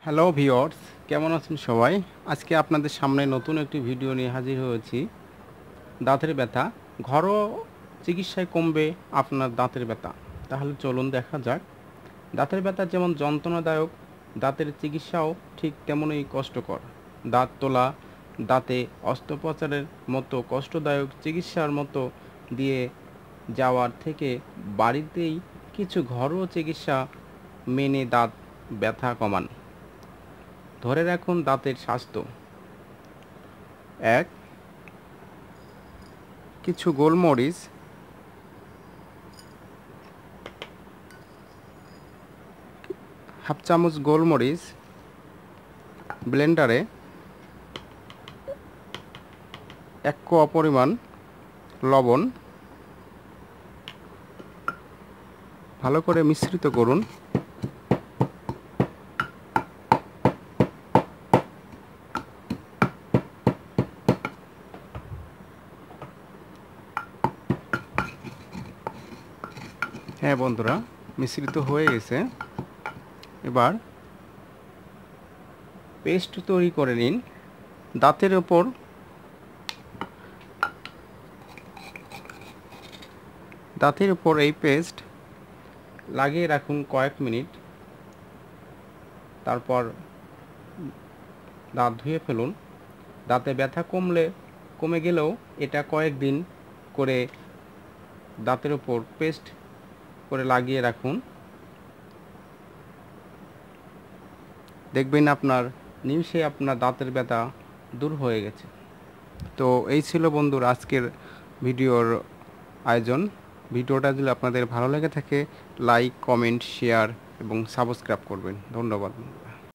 Hello viewers, কেমন আছেন সবাই? আজকে আপনাদের সামনে নতুন একটি ভিডিও নিয়ে হাজির হয়েছি। দাঁতের ব্যথা ঘরোয়া চিকিৎসায় কমবে আপনার দাঁতের ব্যথা। তাহলে চলুন দেখা যাক। দাঁতের ব্যথা যেমন যন্ত্রণাদায়ক, দাঁতের চিকিৎসাও ঠিক তেমনই কষ্টকর। দাঁত তোলা, দাঁতে অস্ত্রোপচারের মতো কষ্টদায়ক চিকিৎসার মতো দিয়ে যাওয়ার থেকে বাড়িতেই কিছু ঘরোয়া চিকিৎসা মেনে দাঁত ব্যথা কমান। ধরে রাখুন দাঁতের স্বাস্থ্য। ১. কিছু গোলমরিচ, হাফ চামচ গোলমরিচ ব্লেন্ডারে ১ কোয়া পরিমাণ লবণ ভালো করে মিশ্রিত করুন। হ্যাঁ বন্ধুরা, মিশ্রিত হয়ে গেছে। এবার পেস্ট তৈরি করে নিন। দাঁতের ওপর এই পেস্ট লাগিয়ে রাখুন কয়েক মিনিট। তারপর দাঁত ধুয়ে ফেলুন। দাঁতে ব্যথা কমে গেলেও এটা কয়েকদিন করে দাঁতের ওপর পেস্ট করে লাগিয়ে রাখুন। দেখবেন আপনার নিমিষে আপনার দাঁতের ব্যথা দূর হয়ে গেছে। তো এই ছিল বন্ধুর আজকের ভিডিওর আয়োজন। ভিডিওটা যদি আপনাদের ভালো লেগে থাকে, লাইক, কমেন্ট, শেয়ার এবং সাবস্ক্রাইব করবেন। ধন্যবাদ।